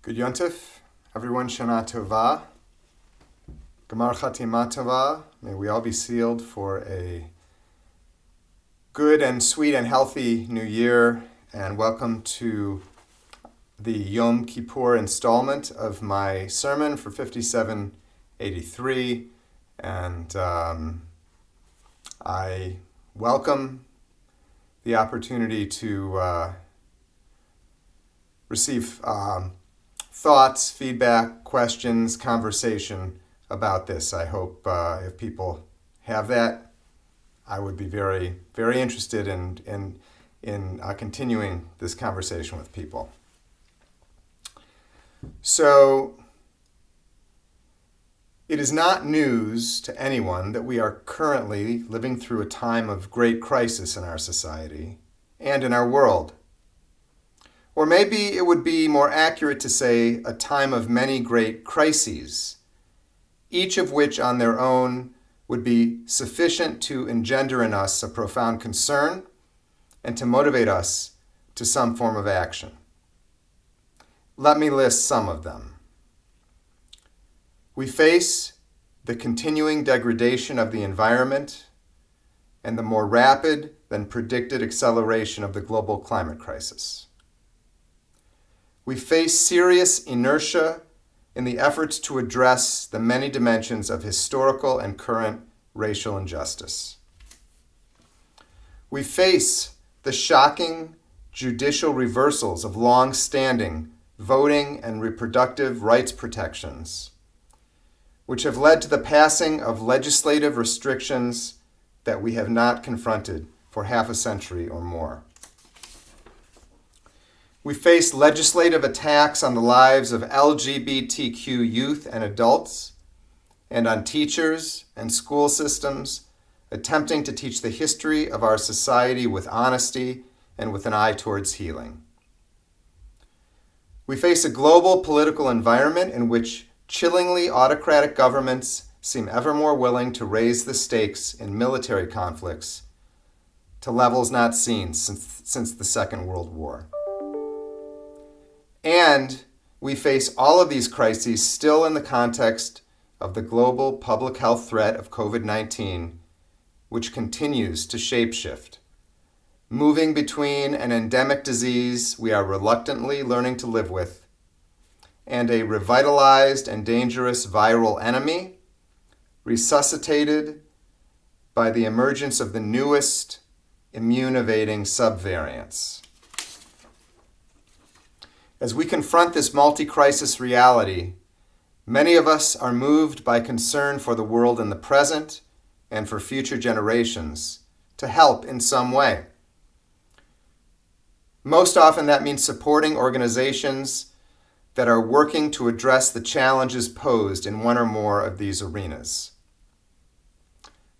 Good Yontif, everyone. Shana Tova, Gemar Chatima Tova. May we all be sealed for a good and sweet and healthy new year. And welcome to the Yom Kippur installment of my sermon for 5783. And I welcome the opportunity to receive thoughts, feedback, questions, conversation about this. I hope if people have that, I would be very, very interested in continuing this conversation with people. So, it is not news to anyone that we are currently living through a time of great crisis in our society and in our world. Or maybe it would be more accurate to say a time of many great crises, each of which on their own would be sufficient to engender in us a profound concern and to motivate us to some form of action. Let me list some of them. We face the continuing degradation of the environment and the more rapid than predicted acceleration of the global climate crisis. We face serious inertia in the efforts to address the many dimensions of historical and current racial injustice. We face the shocking judicial reversals of long-standing voting and reproductive rights protections, which have led to the passing of legislative restrictions that we have not confronted for half a century or more. We face legislative attacks on the lives of LGBTQ youth and adults, and on teachers and school systems attempting to teach the history of our society with honesty and with an eye towards healing. We face a global political environment in which chillingly autocratic governments seem ever more willing to raise the stakes in military conflicts to levels not seen since the Second World War. And we face all of these crises still in the context of the global public health threat of COVID-19, which continues to shapeshift, moving between an endemic disease we are reluctantly learning to live with and a revitalized and dangerous viral enemy, resuscitated by the emergence of the newest immune-evading subvariants. As we confront this multi-crisis reality, many of us are moved by concern for the world in the present and for future generations to help in some way. Most often that means supporting organizations that are working to address the challenges posed in one or more of these arenas.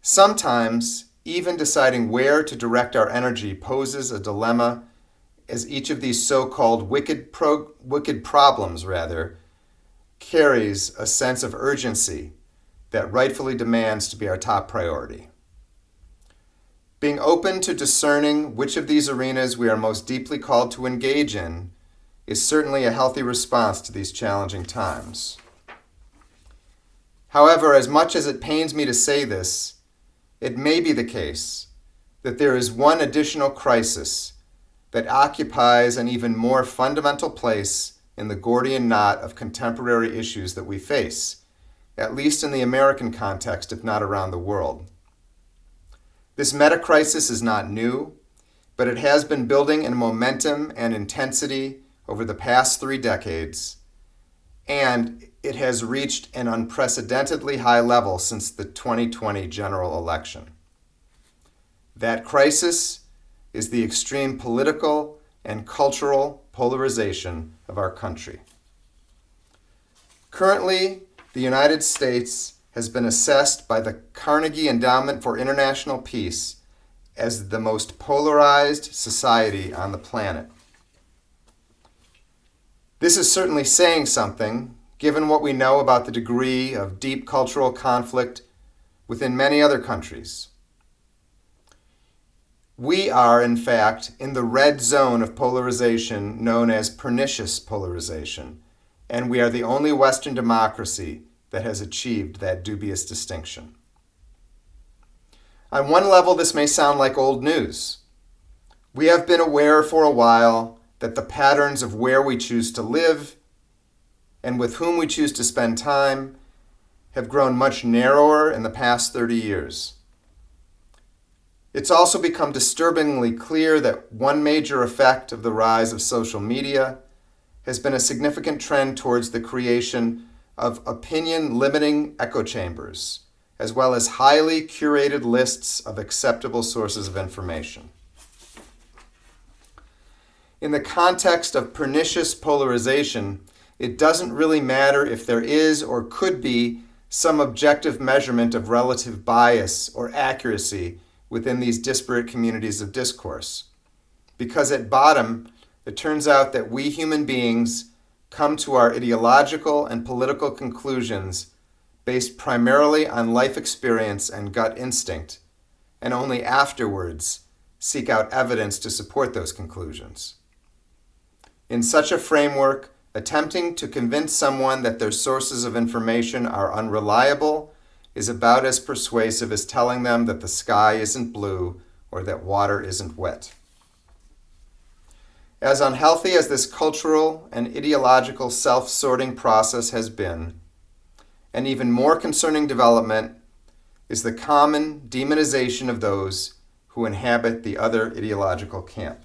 Sometimes, even deciding where to direct our energy poses a dilemma, as each of these so-called wicked problems carries a sense of urgency that rightfully demands to be our top priority. Being open to discerning which of these arenas we are most deeply called to engage in is certainly a healthy response to these challenging times. However, as much as it pains me to say this, it may be the case that there is one additional crisis that occupies an even more fundamental place in the Gordian knot of contemporary issues that we face, at least in the American context, if not around the world. This meta-crisis is not new, but it has been building in momentum and intensity over the past 3 decades, and it has reached an unprecedentedly high level since the 2020 general election. That crisis is the extreme political and cultural polarization of our country. Currently, the United States has been assessed by the Carnegie Endowment for International Peace as the most polarized society on the planet. This is certainly saying something, given what we know about the degree of deep cultural conflict within many other countries. We are, in fact, in the red zone of polarization known as pernicious polarization, and we are the only Western democracy that has achieved that dubious distinction. On one level, this may sound like old news. We have been aware for a while that the patterns of where we choose to live and with whom we choose to spend time have grown much narrower in the past 30 years. It's also become disturbingly clear that one major effect of the rise of social media has been a significant trend towards the creation of opinion-limiting echo chambers, as well as highly curated lists of acceptable sources of information. In the context of pernicious polarization, it doesn't really matter if there is or could be some objective measurement of relative bias or accuracy within these disparate communities of discourse. Because at bottom, it turns out that we human beings come to our ideological and political conclusions based primarily on life experience and gut instinct, and only afterwards seek out evidence to support those conclusions. In such a framework, attempting to convince someone that their sources of information are unreliable is about as persuasive as telling them that the sky isn't blue or that water isn't wet. As unhealthy as this cultural and ideological self-sorting process has been, an even more concerning development is the common demonization of those who inhabit the other ideological camp.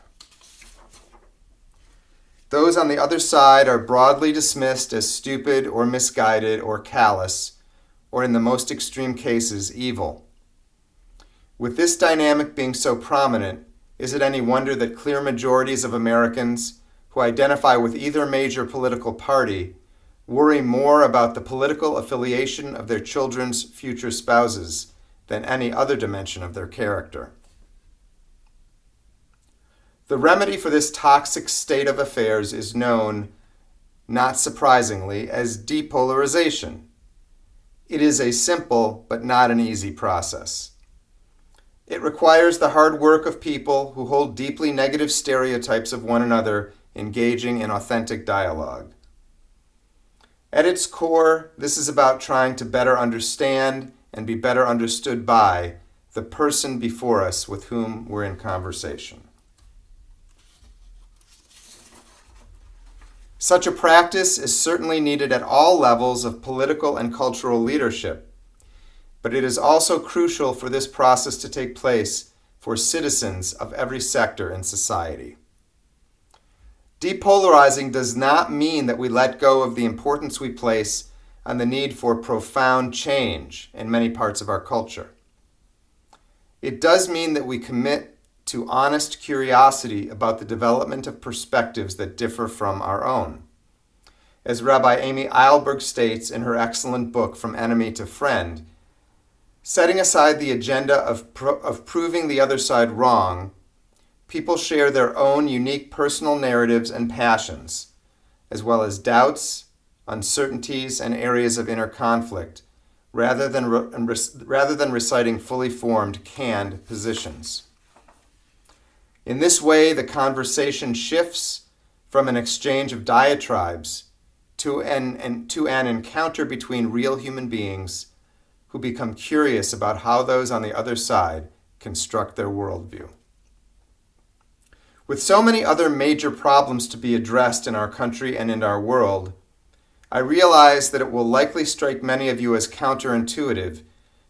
Those on the other side are broadly dismissed as stupid or misguided or callous, or in the most extreme cases, evil. With this dynamic being so prominent, is it any wonder that clear majorities of Americans who identify with either major political party worry more about the political affiliation of their children's future spouses than any other dimension of their character? The remedy for this toxic state of affairs is known, not surprisingly, as depolarization. It is a simple but not an easy process. It requires the hard work of people who hold deeply negative stereotypes of one another engaging in authentic dialogue. At its core, this is about trying to better understand and be better understood by the person before us with whom we're in conversation. Such a practice is certainly needed at all levels of political and cultural leadership, but it is also crucial for this process to take place for citizens of every sector in society. Depolarizing does not mean that we let go of the importance we place on the need for profound change in many parts of our culture. It does mean that we commit to honest curiosity about the development of perspectives that differ from our own. As Rabbi Amy Eilberg states in her excellent book, From Enemy to Friend, setting aside the agenda of proving the other side wrong, people share their own unique personal narratives and passions, as well as doubts, uncertainties, and areas of inner conflict, rather than reciting fully formed, canned positions. In this way, the conversation shifts from an exchange of diatribes to an encounter between real human beings who become curious about how those on the other side construct their worldview. With so many other major problems to be addressed in our country and in our world, I realize that it will likely strike many of you as counterintuitive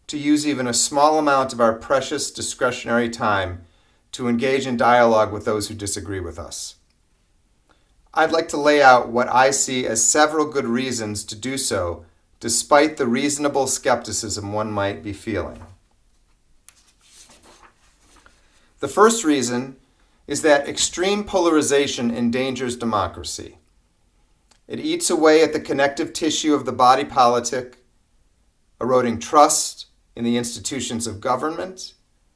to use even a small amount of our precious discretionary time to engage in dialogue with those who disagree with us. I'd like to lay out what I see as several good reasons to do so, despite the reasonable skepticism one might be feeling. The first reason is that extreme polarization endangers democracy. It eats away at the connective tissue of the body politic, eroding trust in the institutions of government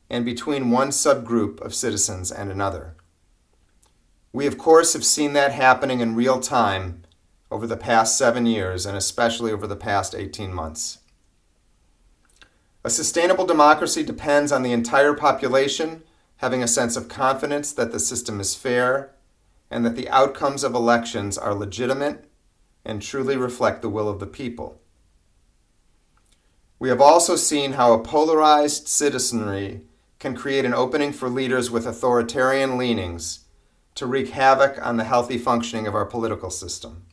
and between one subgroup of citizens and another. We, of course, have seen that happening in real time over the past 7 years, and especially over the past 18 months. A sustainable democracy depends on the entire population having a sense of confidence that the system is fair and that the outcomes of elections are legitimate and truly reflect the will of the people. We have also seen how a polarized citizenry can create an opening for leaders with authoritarian leanings to wreak havoc on the healthy functioning of our political system.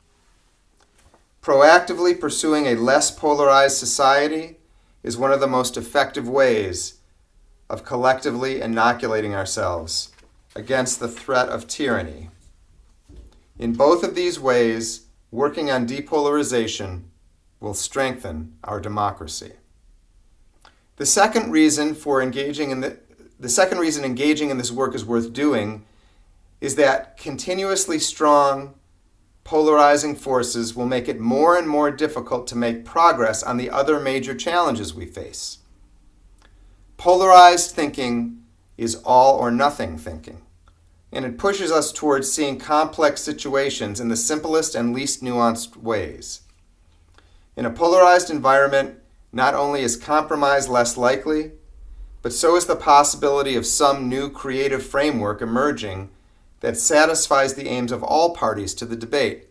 Proactively pursuing a less polarized society is one of the most effective ways of collectively inoculating ourselves against the threat of tyranny. In both of these ways, working on depolarization will strengthen our democracy. The second reason engaging in this work is worth doing is that continuously strong polarizing forces will make it more and more difficult to make progress on the other major challenges we face. Polarized thinking is all or nothing thinking, and it pushes us towards seeing complex situations in the simplest and least nuanced ways. In a polarized environment, not only is compromise less likely, but so is the possibility of some new creative framework emerging that satisfies the aims of all parties to the debate.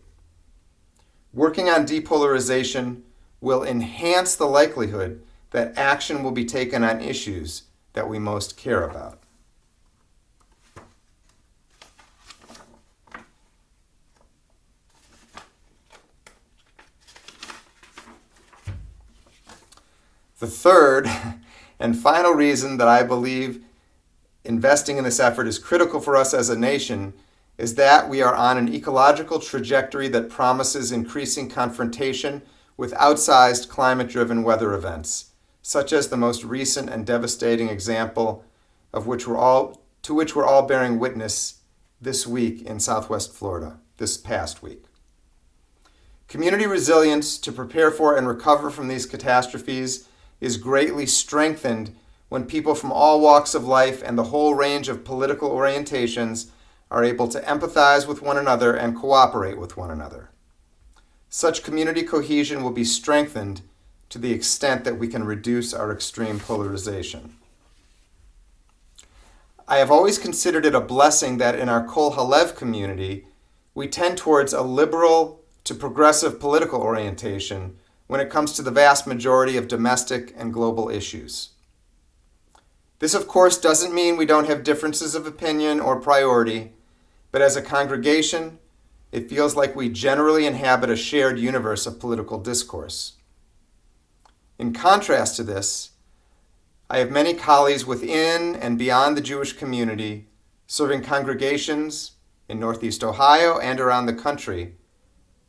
Working on depolarization will enhance the likelihood that action will be taken on issues that we most care about. The third and final reason that I believe investing in this effort is critical for us as a nation is that we are on an ecological trajectory that promises increasing confrontation with outsized climate-driven weather events, such as the most recent and devastating example of which we're all bearing witness this week in Southwest Florida, this past week. Community resilience to prepare for and recover from these catastrophes is greatly strengthened when people from all walks of life and the whole range of political orientations are able to empathize with one another and cooperate with one another. Such community cohesion will be strengthened to the extent that we can reduce our extreme polarization. I have always considered it a blessing that in our Kol Halev community, we tend towards a liberal to progressive political orientation when it comes to the vast majority of domestic and global issues. This, of course, doesn't mean we don't have differences of opinion or priority, but as a congregation, it feels like we generally inhabit a shared universe of political discourse. In contrast to this, I have many colleagues within and beyond the Jewish community serving congregations in Northeast Ohio and around the country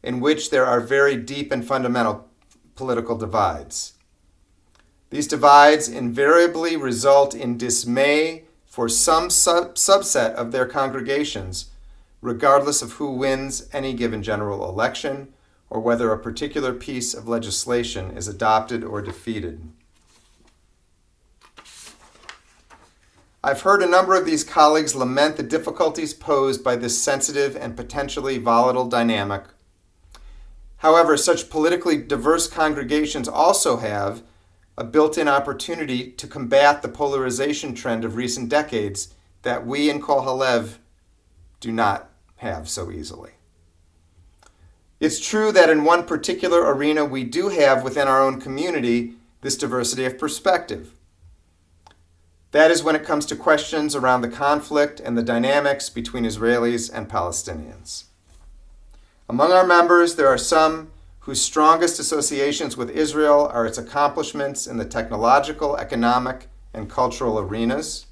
in which there are very deep and fundamental political divides. These divides invariably result in dismay for some subset of their congregations, regardless of who wins any given general election or whether a particular piece of legislation is adopted or defeated. I've heard a number of these colleagues lament the difficulties posed by this sensitive and potentially volatile dynamic. However, such politically diverse congregations also have a built-in opportunity to combat the polarization trend of recent decades that we in Kol Halev do not have so easily. It's true that in one particular arena we do have within our own community this diversity of perspective. That is when it comes to questions around the conflict and the dynamics between Israelis and Palestinians. Among our members, there are some whose strongest associations with Israel are its accomplishments in the technological, economic, and cultural arenas.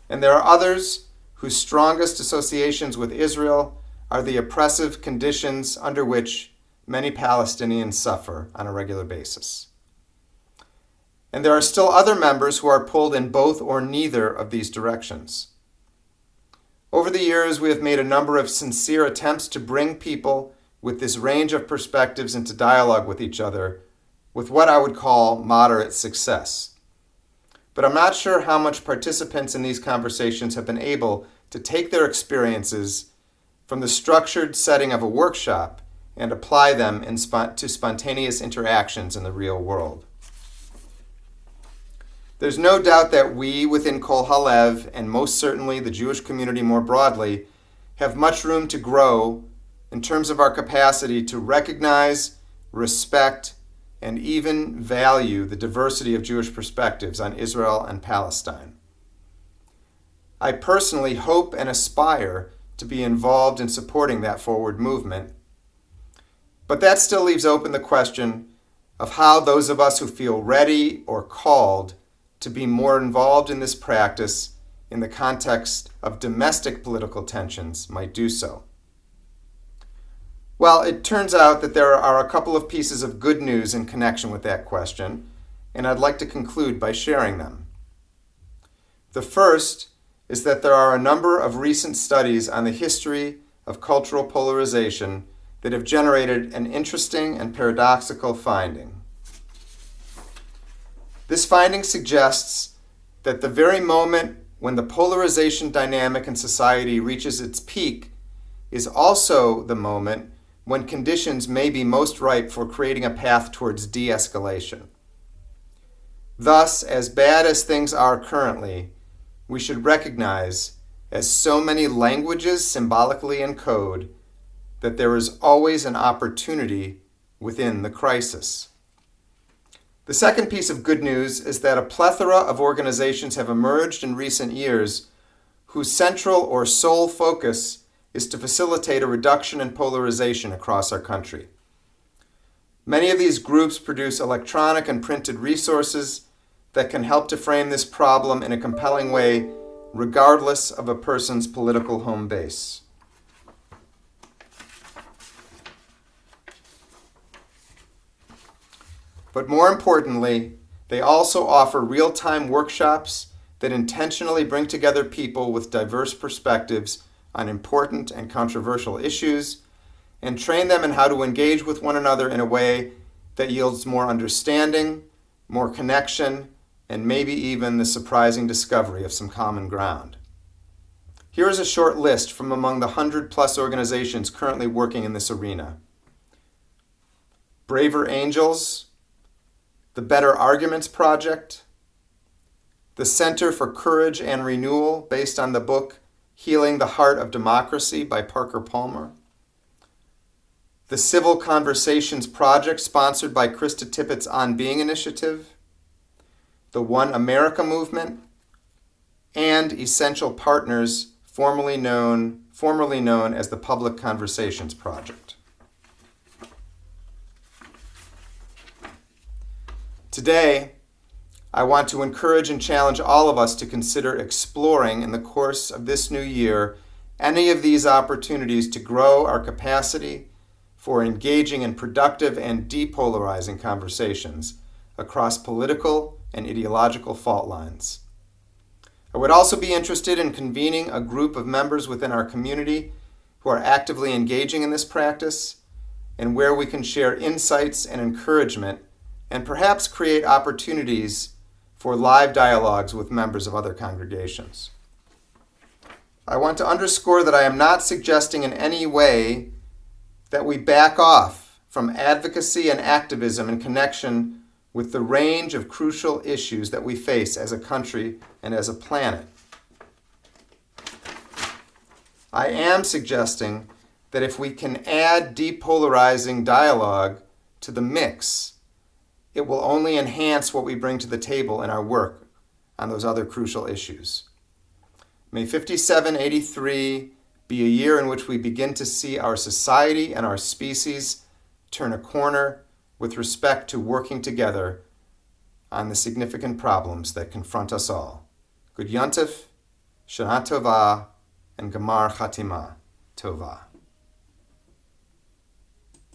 And there are others whose strongest associations with Israel are the oppressive conditions under which many Palestinians suffer on a regular basis. And there are still other members who are pulled in both or neither of these directions. Over the years, we have made a number of sincere attempts to bring people with this range of perspectives into dialogue with each other with what I would call moderate success. But I'm not sure how much participants in these conversations have been able to take their experiences from the structured setting of a workshop and apply them to spontaneous interactions in the real world. There's no doubt that we within Kol Halev, and most certainly the Jewish community more broadly, have much room to grow in terms of our capacity to recognize, respect, and even value the diversity of Jewish perspectives on Israel and Palestine. I personally hope and aspire to be involved in supporting that forward movement, but that still leaves open the question of how those of us who feel ready or called to be more involved in this practice in the context of domestic political tensions might do so. Well, it turns out that there are a couple of pieces of good news in connection with that question, and I'd like to conclude by sharing them. The first is that there are a number of recent studies on the history of cultural polarization that have generated an interesting and paradoxical finding. This finding suggests that the very moment when the polarization dynamic in society reaches its peak is also the moment when conditions may be most ripe for creating a path towards de-escalation. Thus, as bad as things are currently, we should recognize, as so many languages symbolically encode, that there is always an opportunity within the crisis. The second piece of good news is that a plethora of organizations have emerged in recent years whose central or sole focus is to facilitate a reduction in polarization across our country. Many of these groups produce electronic and printed resources that can help to frame this problem in a compelling way, regardless of a person's political home base. But more importantly, they also offer real-time workshops that intentionally bring together people with diverse perspectives on important and controversial issues and train them in how to engage with one another in a way that yields more understanding, more connection, and maybe even the surprising discovery of some common ground. Here is a short list from among the 100+ organizations currently working in this arena. Braver Angels, the Better Arguments Project, the Center for Courage and Renewal, based on the book Healing the Heart of Democracy by Parker Palmer, the Civil Conversations Project, sponsored by Krista Tippett's On Being Initiative, the One America Movement, and Essential Partners, formerly known as the Public Conversations Project. Today, I want to encourage and challenge all of us to consider exploring in the course of this new year any of these opportunities to grow our capacity for engaging in productive and depolarizing conversations across political and ideological fault lines. I would also be interested in convening a group of members within our community who are actively engaging in this practice and where we can share insights and encouragement and perhaps create opportunities for live dialogues with members of other congregations. I want to underscore that I am not suggesting in any way that we back off from advocacy and activism in connection with the range of crucial issues that we face as a country and as a planet. I am suggesting that if we can add depolarizing dialogue to the mix, it will only enhance what we bring to the table in our work on those other crucial issues. May 5783 be a year in which we begin to see our society and our species turn a corner with respect to working together on the significant problems that confront us all. Good Yontif, Shana Tova, and Gamar Chatima Tova.